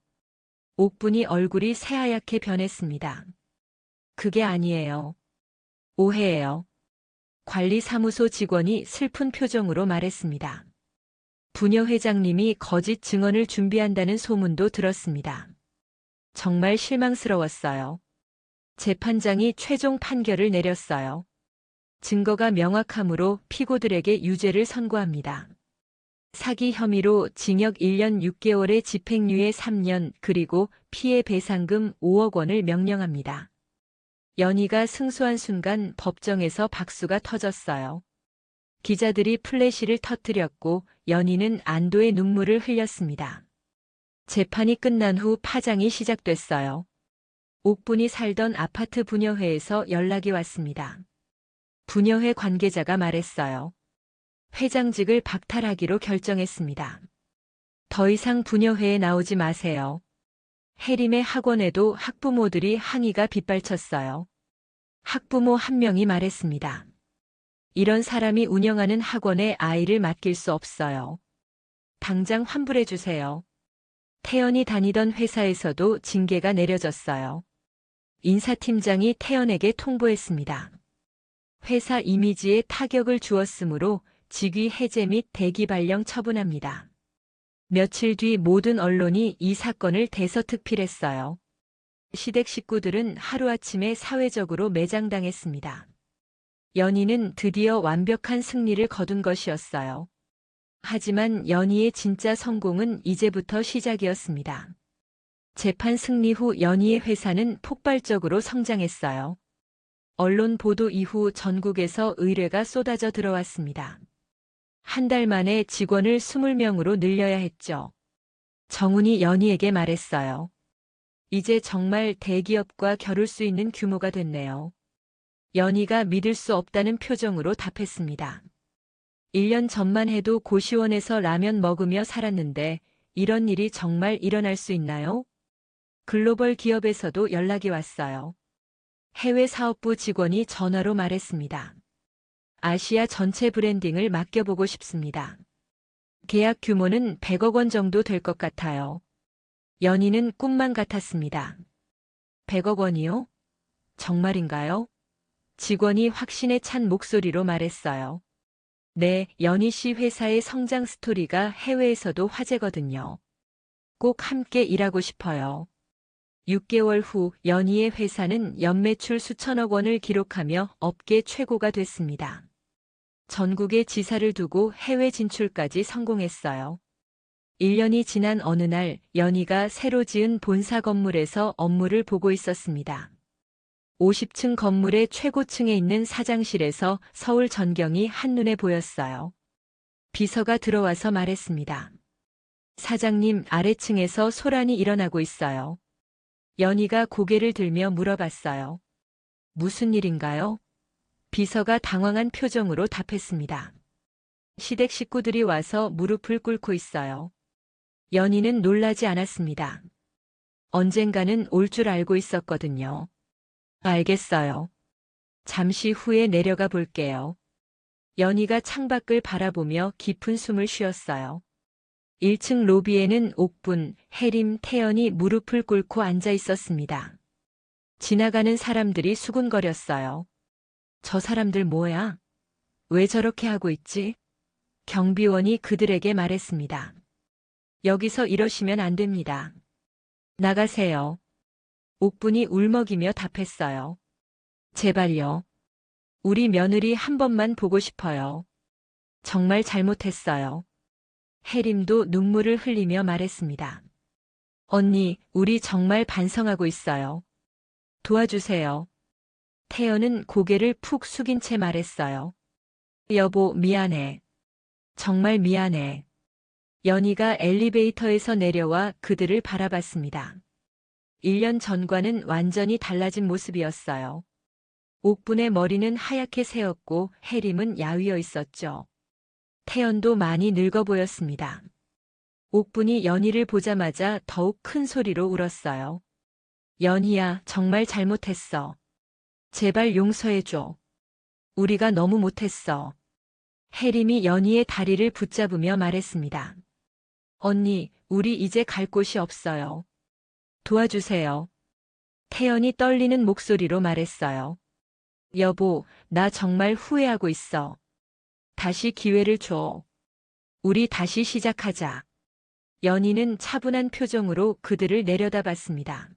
옥분이 얼굴이 새하얗게 변했습니다. 그게 아니에요. 오해예요. 관리사무소 직원이 슬픈 표정으로 말했습니다. 부녀 회장님이 거짓 증언을 준비한다는 소문도 들었습니다. 정말 실망스러웠어요. 재판장이 최종 판결을 내렸어요. 증거가 명확하므로 피고들에게 유죄를 선고합니다. 사기 혐의로 징역 1년 6개월에 집행유예 3년 그리고 피해 배상금 5억 원을 명령합니다. 연희가 승소한 순간 법정에서 박수가 터졌어요. 기자들이 플래시를 터뜨렸고 연희는 안도의 눈물을 흘렸습니다. 재판이 끝난 후 파장이 시작됐어요. 옥분이 살던 아파트 부녀회에서 연락이 왔습니다. 부녀회 관계자가 말했어요. 회장직을 박탈하기로 결정했습니다. 더 이상 부녀회에 나오지 마세요. 해림의 학원에도 학부모들이 항의가 빗발쳤어요. 학부모 한 명이 말했습니다. 이런 사람이 운영하는 학원에 아이를 맡길 수 없어요. 당장 환불해 주세요. 태연이 다니던 회사에서도 징계가 내려졌어요. 인사팀장이 태연에게 통보했습니다. 회사 이미지에 타격을 주었으므로 직위 해제 및 대기 발령 처분합니다. 며칠 뒤 모든 언론이 이 사건을 대서특필했어요. 시댁 식구들은 하루아침에 사회적으로 매장당했습니다. 연희는 드디어 완벽한 승리를 거둔 것이었어요. 하지만 연희의 진짜 성공은 이제부터 시작이었습니다. 재판 승리 후 연희의 회사는 폭발적으로 성장했어요. 언론 보도 이후 전국에서 의뢰가 쏟아져 들어왔습니다. 한 달 만에 직원을 20명으로 늘려야 했죠. 정훈이 연희에게 말했어요. 이제 정말 대기업과 겨룰 수 있는 규모가 됐네요. 연희가 믿을 수 없다는 표정으로 답했습니다. 1년 전만 해도 고시원에서 라면 먹으며 살았는데 이런 일이 정말 일어날 수 있나요? 글로벌 기업에서도 연락이 왔어요. 해외 사업부 직원이 전화로 말했습니다. 아시아 전체 브랜딩을 맡겨보고 싶습니다. 계약 규모는 100억 원 정도 될 것 같아요. 연희는 꿈만 같았습니다. 100억 원이요? 정말인가요? 직원이 확신에 찬 목소리로 말했어요. 네, 연희 씨 회사의 성장 스토리가 해외에서도 화제거든요. 꼭 함께 일하고 싶어요. 6개월 후 연희의 회사는 연매출 수천억 원을 기록하며 업계 최고가 됐습니다. 전국에 지사를 두고 해외 진출까지 성공했어요. 1년이 지난 어느 날 연희가 새로 지은 본사 건물에서 업무를 보고 있었습니다. 50층 건물의 최고층에 있는 사장실에서 서울 전경이 한눈에 보였어요. 비서가 들어와서 말했습니다. 사장님, 아래층에서 소란이 일어나고 있어요. 연희가 고개를 들며 물어봤어요. 무슨 일인가요? 비서가 당황한 표정으로 답했습니다. 시댁 식구들이 와서 무릎을 꿇고 있어요. 연희는 놀라지 않았습니다. 언젠가는 올 줄 알고 있었거든요. 알겠어요. 잠시 후에 내려가 볼게요. 연희가 창밖을 바라보며 깊은 숨을 쉬었어요. 1층 로비에는 옥분, 혜림, 태연이 무릎을 꿇고 앉아 있었습니다. 지나가는 사람들이 수군거렸어요. 저 사람들 뭐야? 왜 저렇게 하고 있지? 경비원이 그들에게 말했습니다. 여기서 이러시면 안 됩니다. 나가세요. 옥분이 울먹이며 답했어요. 제발요. 우리 며느리 한 번만 보고 싶어요. 정말 잘못했어요. 혜림도 눈물을 흘리며 말했습니다. 언니, 우리 정말 반성하고 있어요. 도와주세요. 태연은 고개를 푹 숙인 채 말했어요. 여보, 미안해. 정말 미안해. 연희가 엘리베이터에서 내려와 그들을 바라봤습니다. 1년 전과는 완전히 달라진 모습이었어요. 옥분의 머리는 하얗게 새었고 혜림은 야위어 있었죠. 태연도 많이 늙어 보였습니다. 옥분이 연희를 보자마자 더욱 큰 소리로 울었어요. 연희야, 정말 잘못했어. 제발 용서해줘. 우리가 너무 못했어. 혜림이 연희의 다리를 붙잡으며 말했습니다. 언니, 우리 이제 갈 곳이 없어요. 도와주세요. 태연이 떨리는 목소리로 말했어요. 여보, 나 정말 후회하고 있어. 다시 기회를 줘. 우리 다시 시작하자. 연희는 차분한 표정으로 그들을 내려다봤습니다.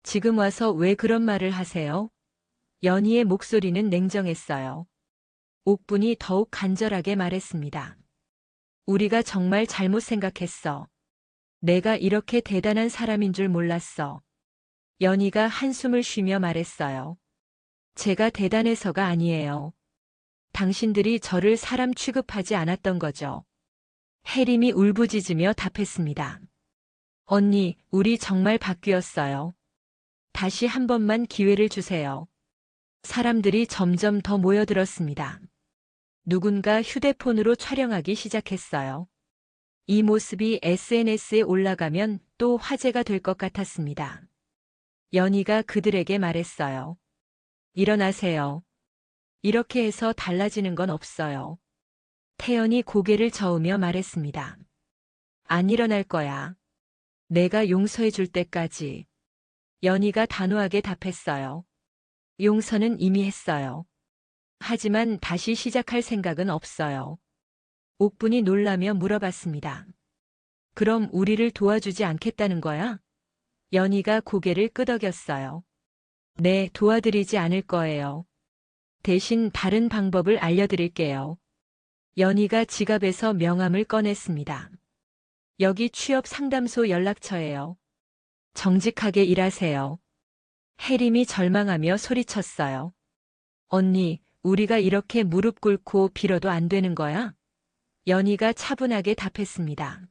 지금 와서 왜 그런 말을 하세요? 연희의 목소리는 냉정했어요. 옥분이 더욱 간절하게 말했습니다. 우리가 정말 잘못 생각했어. 내가 이렇게 대단한 사람인 줄 몰랐어. 연희가 한숨을 쉬며 말했어요. 제가 대단해서가 아니에요. 당신들이 저를 사람 취급하지 않았던 거죠. 혜림이 울부짖으며 답했습니다. 언니, 우리 정말 바뀌었어요. 다시 한 번만 기회를 주세요. 사람들이 점점 더 모여들었습니다. 누군가 휴대폰으로 촬영하기 시작했어요. 이 모습이 SNS에 올라가면 또 화제가 될 것 같았습니다. 연희가 그들에게 말했어요. 일어나세요. 이렇게 해서 달라지는 건 없어요. 태연이 고개를 저으며 말했습니다. 안 일어날 거야. 내가 용서해 줄 때까지. 연희가 단호하게 답했어요. 용서는 이미 했어요. 하지만 다시 시작할 생각은 없어요. 옥분이 놀라며 물어봤습니다. 그럼 우리를 도와주지 않겠다는 거야? 연희가 고개를 끄덕였어요. 네, 도와드리지 않을 거예요. 대신 다른 방법을 알려드릴게요. 연희가 지갑에서 명함을 꺼냈습니다. 여기 취업 상담소 연락처예요. 정직하게 일하세요. 혜림이 절망하며 소리쳤어요. 언니, 우리가 이렇게 무릎 꿇고 빌어도 안 되는 거야? 연희가 차분하게 답했습니다.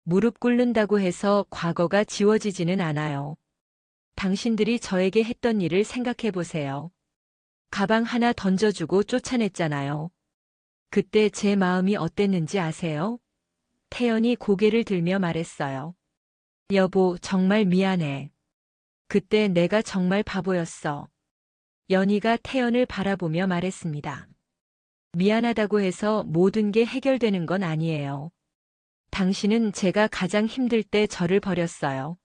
무릎 꿇는다고 해서 과거가 지워지지는 않아요. 당신들이 저에게 했던 일을 생각해 보세요. 가방 하나 던져주고 쫓아냈잖아요. 그때 제 마음이 어땠는지 아세요? 태연이 고개를 들며 말했어요. 여보, 정말 미안해. 그때 내가 정말 바보였어. 연희가 태연을 바라보며 말했습니다. 미안하다고 해서 모든 게 해결되는 건 아니에요. 당신은 제가 가장 힘들 때 저를 버렸어요.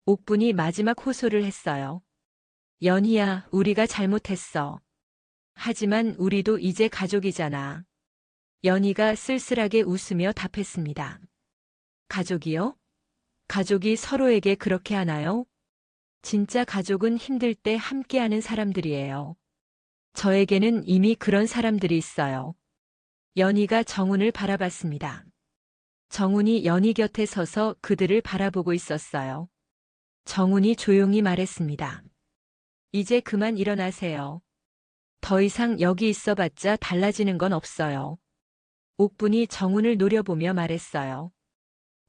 옥분이 마지막 호소를 했어요. 연희야, 우리가 잘못했어. 하지만 우리도 이제 가족이잖아. 연희가 쓸쓸하게 웃으며 답했습니다. 가족이요? 가족이 서로에게 그렇게 하나요? 진짜 가족은 힘들 때 함께하는 사람들이에요. 저에게는 이미 그런 사람들이 있어요. 연희가 정훈을 바라봤습니다. 정훈이 연희 곁에 서서 그들을 바라보고 있었어요. 정훈이 조용히 말했습니다. 이제 그만 일어나세요. 더 이상 여기 있어봤자 달라지는 건 없어요. 옥분이 정훈을 노려보며 말했어요.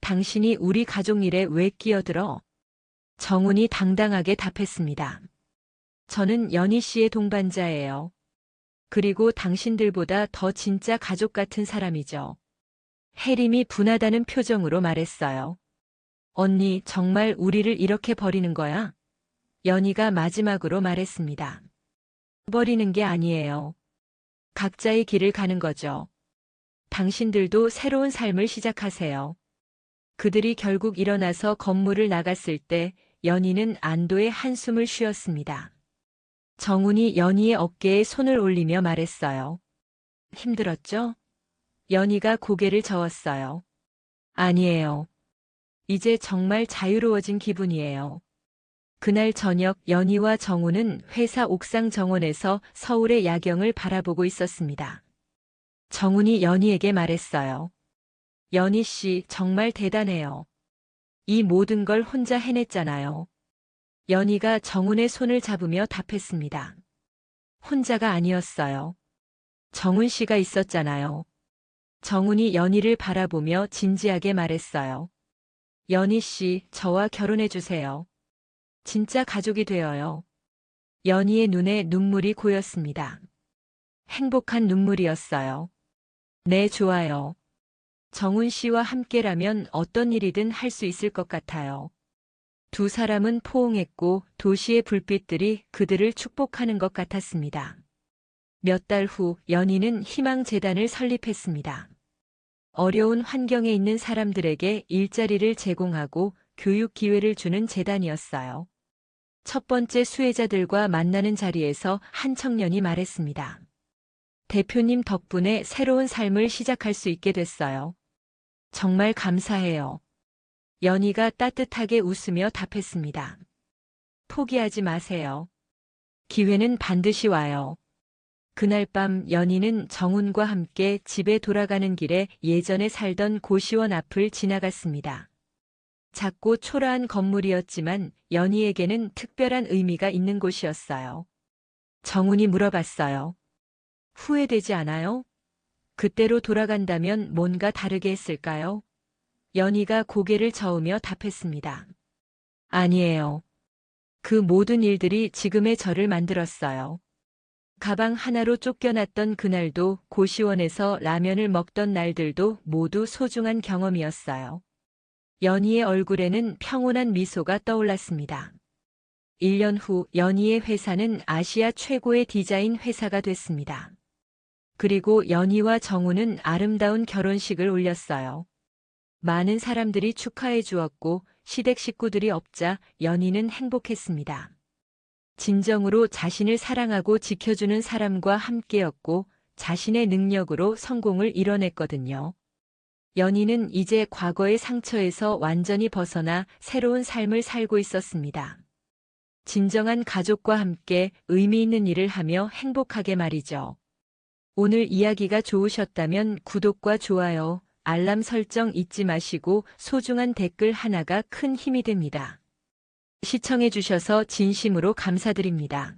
당신이 우리 가족 일에 왜 끼어들어? 정훈이 당당하게 답했습니다. 저는 연희 씨의 동반자예요. 그리고 당신들보다 더 진짜 가족 같은 사람이죠. 혜림이 분하다는 표정으로 말했어요. 언니, 정말 우리를 이렇게 버리는 거야? 연희가 마지막으로 말했습니다. 버리는 게 아니에요. 각자의 길을 가는 거죠. 당신들도 새로운 삶을 시작하세요. 그들이 결국 일어나서 건물을 나갔을 때 연희는 안도의 한숨을 쉬었습니다. 정훈이 연희의 어깨에 손을 올리며 말했어요. 힘들었죠? 연희가 고개를 저었어요. 아니에요. 이제 정말 자유로워진 기분이에요. 그날 저녁 연희와 정훈은 회사 옥상 정원에서 서울의 야경을 바라보고 있었습니다. 정훈이 연희에게 말했어요. 연희 씨 정말 대단해요. 이 모든 걸 혼자 해냈잖아요. 연희가 정훈의 손을 잡으며 답했습니다. 혼자가 아니었어요. 정훈 씨가 있었잖아요. 정훈이 연희를 바라보며 진지하게 말했어요. 연희 씨, 저와 결혼해 주세요. 진짜 가족이 되어요. 연희의 눈에 눈물이 고였습니다. 행복한 눈물이었어요. 네, 좋아요. 정훈 씨와 함께라면 어떤 일이든 할 수 있을 것 같아요. 두 사람은 포옹했고 도시의 불빛들이 그들을 축복하는 것 같았습니다. 몇 달 후 연희는 희망재단을 설립했습니다. 어려운 환경에 있는 사람들에게 일자리를 제공하고 교육 기회를 주는 재단이었어요. 첫 번째 수혜자들과 만나는 자리에서 한 청년이 말했습니다. 대표님 덕분에 새로운 삶을 시작할 수 있게 됐어요. 정말 감사해요. 연희가 따뜻하게 웃으며 답했습니다. 포기하지 마세요. 기회는 반드시 와요. 그날 밤 연희는 정훈과 함께 집에 돌아가는 길에 예전에 살던 고시원 앞을 지나갔습니다. 작고 초라한 건물이었지만 연희에게는 특별한 의미가 있는 곳이었어요. 정훈이 물어봤어요. 후회되지 않아요? 그때로 돌아간다면 뭔가 다르게 했을까요? 연희가 고개를 저으며 답했습니다. 아니에요. 그 모든 일들이 지금의 저를 만들었어요. 가방 하나로 쫓겨났던 그날도 고시원에서 라면을 먹던 날들도 모두 소중한 경험이었어요. 연희의 얼굴에는 평온한 미소가 떠올랐습니다. 1년 후 연희의 회사는 아시아 최고의 디자인 회사가 됐습니다. 그리고 연희와 정훈은 아름다운 결혼식을 올렸어요. 많은 사람들이 축하해 주었고 시댁 식구들이 없자 연희는 행복했습니다. 진정으로 자신을 사랑하고 지켜주는 사람과 함께였고 자신의 능력으로 성공을 이뤄냈거든요. 연희는 이제 과거의 상처에서 완전히 벗어나 새로운 삶을 살고 있었습니다. 진정한 가족과 함께 의미 있는 일을 하며 행복하게 말이죠. 오늘 이야기가 좋으셨다면 구독과 좋아요, 알람 설정 잊지 마시고 소중한 댓글 하나가 큰 힘이 됩니다. 시청해 주셔서 진심으로 감사드립니다.